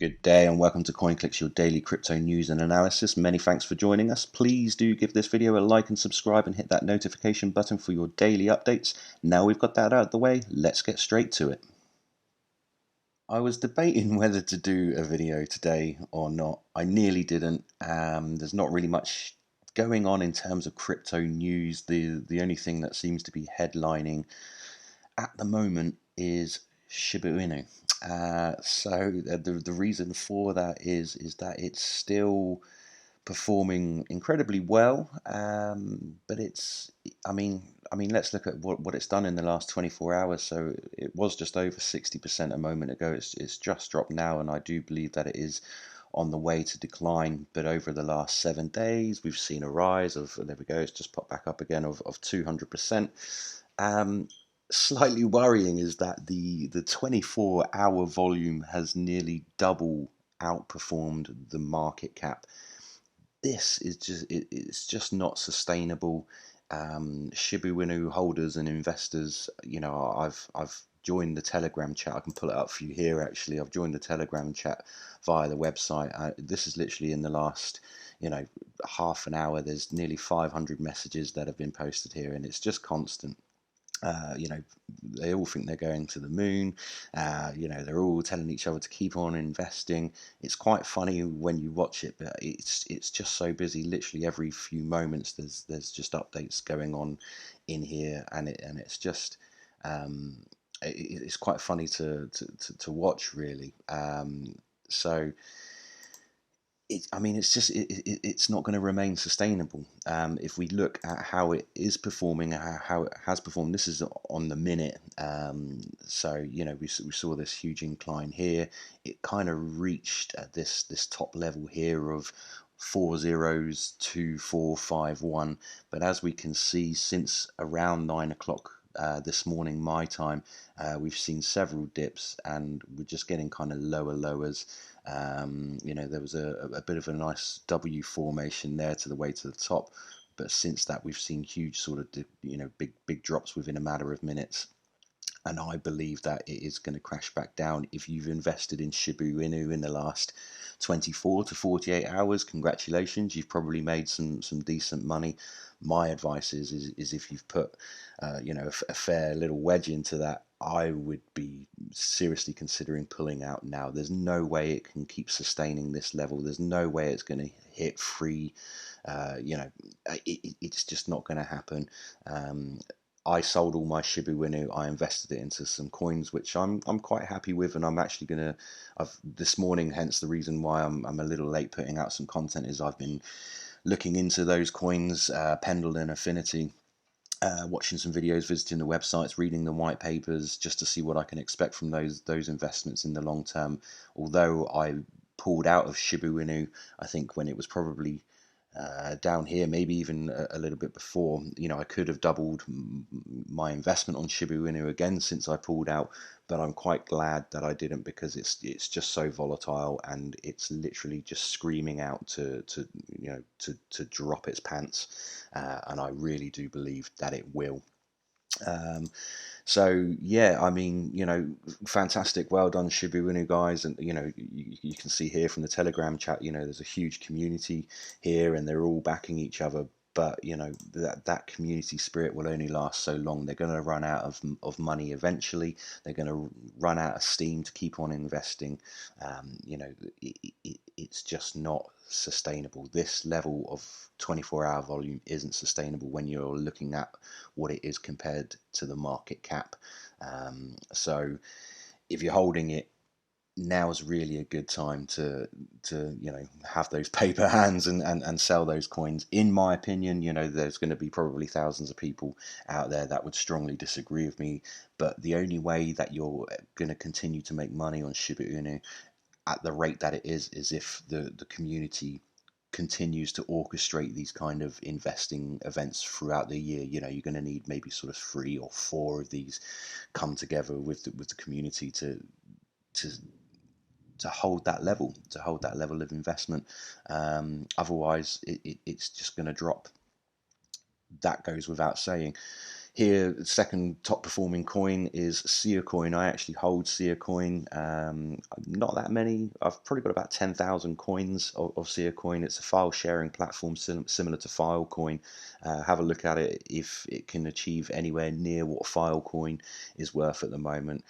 Good day and welcome to Coinklix, your daily crypto news and analysis. Many thanks for joining us. Please do give this video a like and subscribe and hit that notification button for your daily updates. Now we've got that out of the way, let's get straight to it. I was debating whether to do a video today or not. I nearly didn't. There's not really much going on in terms of crypto news. The only thing that seems to be headlining at the moment is Shiba Inu. The reason for that is that it's still performing incredibly well, but let's look at what it's done in the last 24 hours. So it was just over 60% a moment ago. It's just dropped now, and I do believe that it is on the way to decline. But over the last 7 days, we've seen a rise of, there we go, it's just popped back up again of 200%. Slightly worrying is that the 24-hour volume has nearly double outperformed the market cap. This is it's just not sustainable. Shiba Inu holders and investors, I've joined the Telegram chat. I can pull it up for you here. Actually, I've joined the Telegram chat via the website. This is literally in the last half an hour. There's nearly 500 messages that have been posted here, and it's just constant. They all think they're going to the moon. They're all telling each other to keep on investing. It's quite funny when you watch it, but it's just so busy. Literally every few moments, there's just updates going on in here, and it's just it's quite funny to watch, really. So it's not going to remain sustainable. If we look at how it is performing, how it has performed, this is on the minute. We saw this huge incline here. It kind of reached at this top level here of 402451. But as we can see, since around 9 o'clock this morning my time, we've seen several dips, and we're just getting kind of lower lowers. There was a bit of a nice W formation there to the way to the top, but since that we've seen huge sort of big drops within a matter of minutes. And I believe that it is going to crash back down. If you've invested in Shiba Inu in the last 24 to 48 hours, congratulations, you've probably made some decent money. My advice is if you've put a fair little wedge into that, I would be seriously considering pulling out now. There's no way it can keep sustaining this level. There's no way it's going to hit free. It's just not going to happen. I sold all my Shiba Inu. I invested it into some coins, which I'm quite happy with, and I'm actually gonna. This morning, hence the reason why I'm a little late putting out some content, is I've been looking into those coins, Pendle and Affinity, watching some videos, visiting the websites, reading the white papers, just to see what I can expect from those investments in the long term. Although I pulled out of Shiba Inu, I think when it was probably down here, maybe even a little bit before, I could have doubled my investment on Shiba Inu again since I pulled out, but I'm quite glad that I didn't, because it's just so volatile, and it's literally just screaming out to drop its pants, and I really do believe that it will. Fantastic, well done Shiba Inu guys. And you can see here from the Telegram chat, there's a huge community here, and they're all backing each other. But that community spirit will only last so long. They're going to run out of money eventually. They're going to run out of steam to keep on investing. It's just not sustainable. This level of 24-hour volume isn't sustainable when you're looking at what it is compared to the market cap. So if you're holding it, now is really a good time to have those paper hands and sell those coins. In my opinion, there's going to be probably thousands of people out there that would strongly disagree with me, but the only way that you're going to continue to make money on Shiba Inu at the rate that it is if the community continues to orchestrate these kind of investing events throughout the year. You're going to need maybe sort of 3 or 4 of these come together with the community to hold that level, of investment. Otherwise, it's just going to drop. That goes without saying. Here, the second top performing coin is Sia Coin. I actually hold Sia Coin. Not that many. I've probably got about 10,000 coins of Sia Coin. It's a file sharing platform similar to Filecoin. Have a look at it if it can achieve anywhere near what Filecoin is worth at the moment.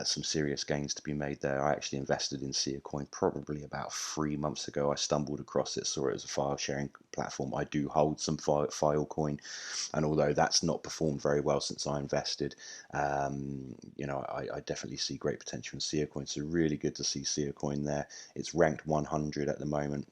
Some serious gains to be made there. I actually invested in Sia Coin probably about 3 months ago. I stumbled across it, saw it as a file sharing platform. I do hold some Filecoin, and although that's not performed very well since I invested, I definitely see great potential in Sia Coin. So really good to see Sia Coin there. It's ranked 100 at the moment.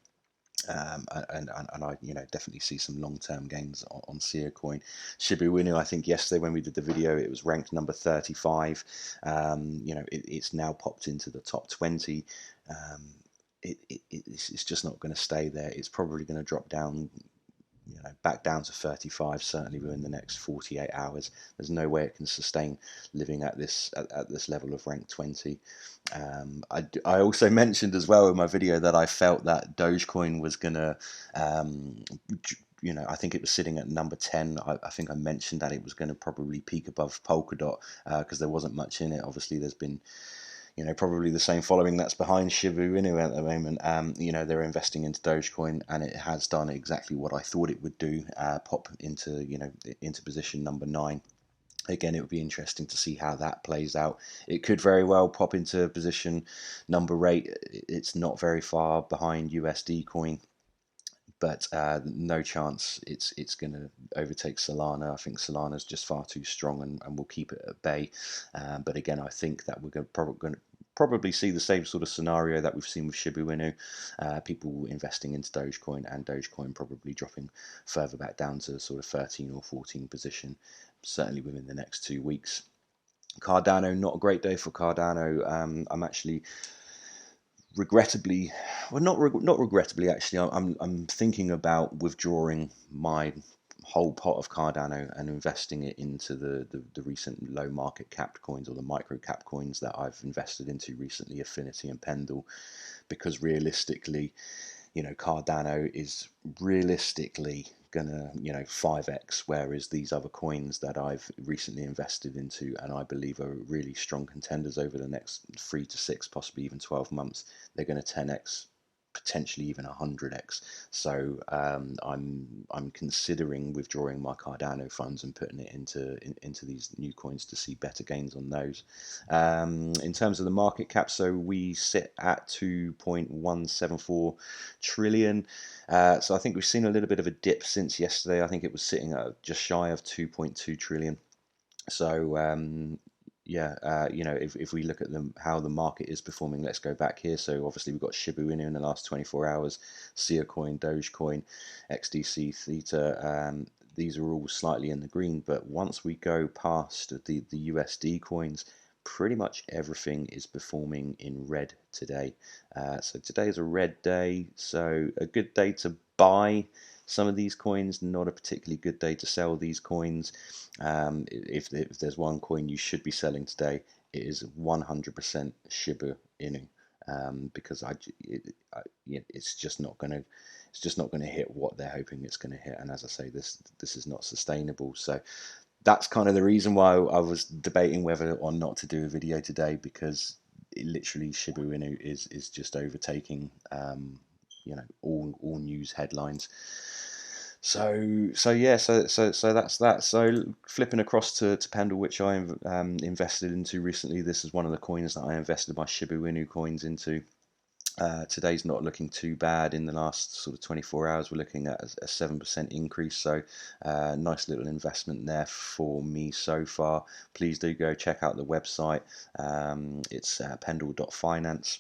And I definitely see some long-term gains on Sia Coin. Shiba Inu, I think yesterday when we did the video, it was ranked number 35. It's now popped into the top 20. It's just not going to stay there. It's probably going to drop down, back down to 35, certainly within the next 48 hours. There's no way it can sustain living at this level of rank 20. I also mentioned as well in my video that I felt that Dogecoin was gonna, I think it was sitting at number 10. I think I mentioned that it was going to probably peak above Polkadot because there wasn't much in it. Obviously, there's been probably the same following that's behind Shiba Inu at the moment. They're investing into Dogecoin, and it has done exactly what I thought it would do. Pop into position number 9. Again, it would be interesting to see how that plays out. It could very well pop into position number 8. It's not very far behind USD coin, but no chance it's going to overtake Solana. I think Solana's just far too strong and will keep it at bay. But again, I think that we're going to probably see the same sort of scenario that we've seen with Shiba Inu, people investing into Dogecoin, and Dogecoin probably dropping further back down to sort of 13 or 14 position, certainly within the next 2 weeks. Cardano, not a great day for Cardano. I'm actually regrettably, well, not regrettably actually, I'm thinking about withdrawing my whole pot of Cardano and investing it into the recent low market capped coins, or the micro cap coins that I've invested into recently, Affinity and Pendle, because realistically, Cardano is realistically gonna 5x, whereas these other coins that I've recently invested into and I believe are really strong contenders over the next 3 to 6, possibly even 12 months, they're going to 10x, potentially even 100x. So I'm considering withdrawing my Cardano funds and putting it into these new coins to see better gains on those. In terms of the market cap, so we sit at 2.174 trillion. So I think we've seen a little bit of a dip since yesterday. I think it was sitting at just shy of 2.2 trillion. So if we look at how the market is performing, let's go back here. So obviously we've got Shiba Inu in the last 24 hours, Sia Coin, Dogecoin, XDC, Theta. These are all slightly in the green, but once we go past the USD coins, pretty much everything is performing in red today. So today is a red day, so a good day to buy some of these coins, not a particularly good day to sell these coins. If there's one coin you should be selling today, it is 100% Shiba Inu, because it's just not going to hit what they're hoping it's going to hit. And as I say, this is not sustainable. So that's kind of the reason why I was debating whether or not to do a video today, because literally Shiba Inu is just overtaking all news headlines. So that's that. So flipping across to Pendle, which I invested into recently. This is one of the coins that I invested my Shiba Inu coins into. Today's not looking too bad. In the last sort of 24 hours, we're looking at a 7% increase. So nice little investment there for me so far. Please do go check out the website. It's pendle.finance.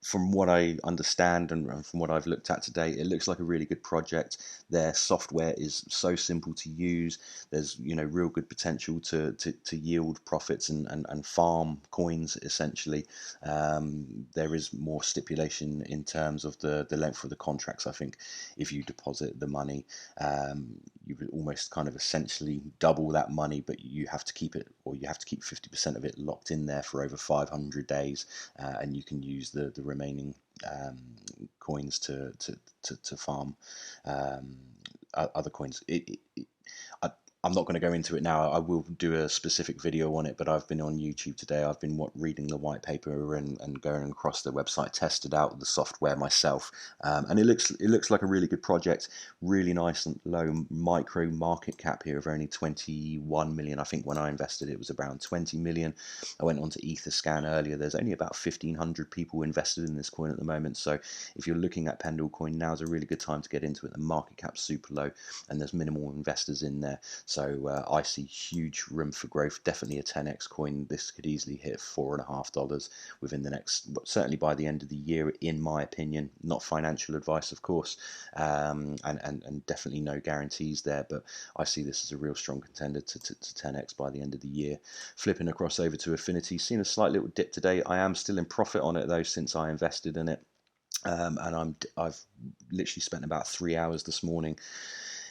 From what I understand and from what I've looked at today, it looks like a really good project. Their software is so simple to use. There's real good potential to yield profits and farm coins essentially. There is more stipulation in terms of the length of the contracts. I think if you deposit the money, you would almost kind of essentially double that money, but you have to keep it, or you have to keep 50% of it locked in there for over 500 days, and you can use the remaining coins to farm other coins. I'm not going to go into it now. I will do a specific video on it, but I've been on YouTube today. I've been reading the white paper and going across the website, tested out the software myself, and it looks like a really good project. Really nice and low micro market cap here of only 21 million. I think when I invested it was around 20 million. I went on to Etherscan earlier. There's only about 1,500 people invested in this coin at the moment. So if you're looking at Pendle coin, now's a really good time to get into it. The market cap's super low, and there's minimal investors in there. So I see huge room for growth. Definitely a 10x coin. This could easily hit $4.50 within the next, certainly by the end of the year, in my opinion. Not financial advice, of course, and definitely no guarantees there. But I see this as a real strong contender to 10x by the end of the year. Flipping across over to Affinity, seen a slight little dip today. I am still in profit on it though since I invested in it. And I've literally spent about 3 hours this morning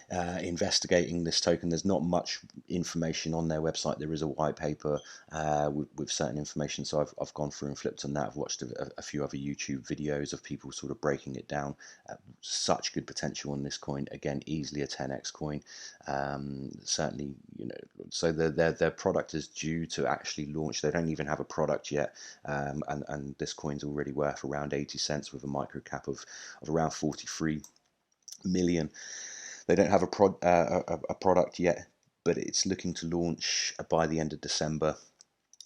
investigating this token. There's not much information on their website. There is a white paper with certain information, so I've gone through and flipped on that. I've watched a few other YouTube videos of people sort of breaking it down. Such good potential on this coin. Again, easily a 10x coin. Certainly, so their product is due to actually launch. They don't even have a product yet, and this coin's already worth around 80 cents with a micro cap of around 43 million. They don't have a product yet, but it's looking to launch by the end of December.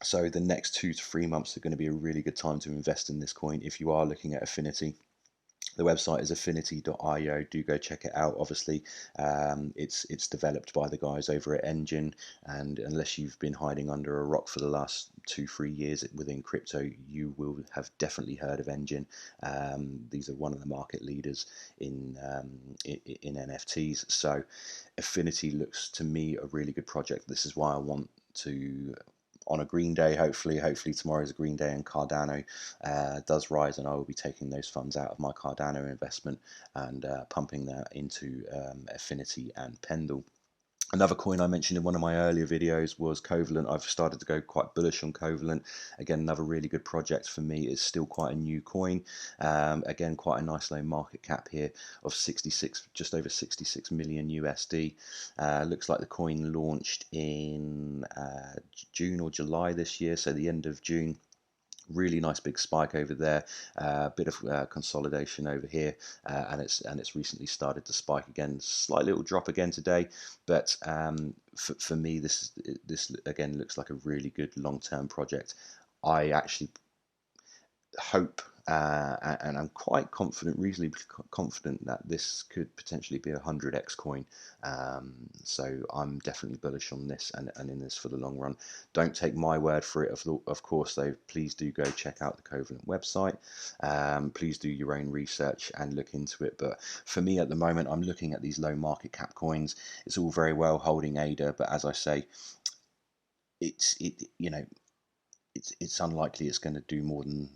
So the next 2 to 3 months are going to be a really good time to invest in this coin if you are looking at Affinity. The website is affinity.io. Do go check it out. Obviously, it's developed by the guys over at Engine, and unless you've been hiding under a rock for the last 2-3 years within crypto, you will have definitely heard of Engine. These are one of the market leaders in NFTs. So Affinity looks to me a really good project. This is why I want to, on a green day, hopefully tomorrow is a green day and Cardano does rise, and I will be taking those funds out of my Cardano investment and pumping that into Affinity and Pendle. Another coin I mentioned in one of my earlier videos was Covalent. I've started to go quite bullish on Covalent. Again, another really good project for me. It's still quite a new coin. Again, quite a nice low market cap here of 66, just over 66 million USD. Looks like the coin launched in June or July this year, so the end of June. Really nice big spike over there, bit of consolidation over here, and it's recently started to spike again. Slight little drop again today, but for me, this again looks like a really good long-term project. I actually hope, and I'm quite confident, reasonably confident, that this could potentially be a 100x coin. So I'm definitely bullish on this and in this for the long run. Don't take my word for it, of course, though. Please do go check out the Covalent website. Please do your own research and look into it. But for me at the moment, I'm looking at these low market cap coins. It's all very well holding ADA, but as I say, it's unlikely it's going to do more than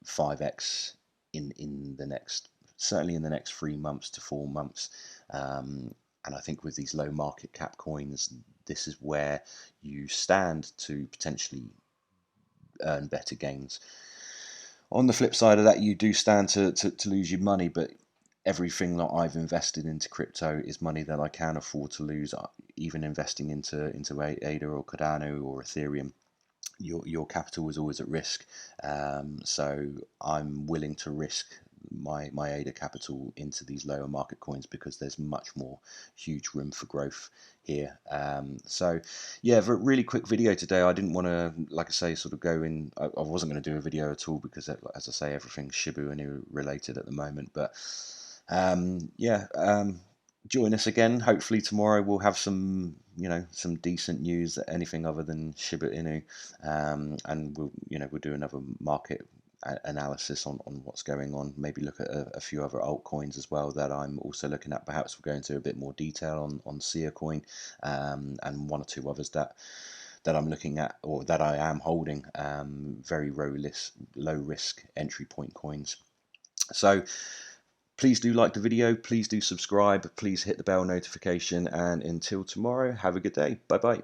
5x in the next, certainly in the next 3 months to 4 months. And I think with these low market cap coins, this is where you stand to potentially earn better gains. On the flip side of that, you do stand to lose your money, but everything that I've invested into crypto is money that I can afford to lose. Even investing into ADA or Cardano or Ethereum, your capital is always at risk. So I'm willing to risk my ADA capital into these lower market coins because there's much more huge room for growth here. So yeah, really quick video today. I didn't want to, like I say, sort of go in. I wasn't going to do a video at all because, as I say, everything's Shiba Inu related at the moment. But yeah. Join us again. Hopefully tomorrow we'll have some decent news, anything other than Shiba Inu, and we'll do another market analysis on what's going on. Maybe look at a few other altcoins as well that I'm also looking at. Perhaps we'll go into a bit more detail on Sia coin, and one or two others that I'm looking at or that I am holding. Very low risk entry point coins. So please do like the video, please do subscribe, please hit the bell notification, and until tomorrow, have a good day. Bye bye.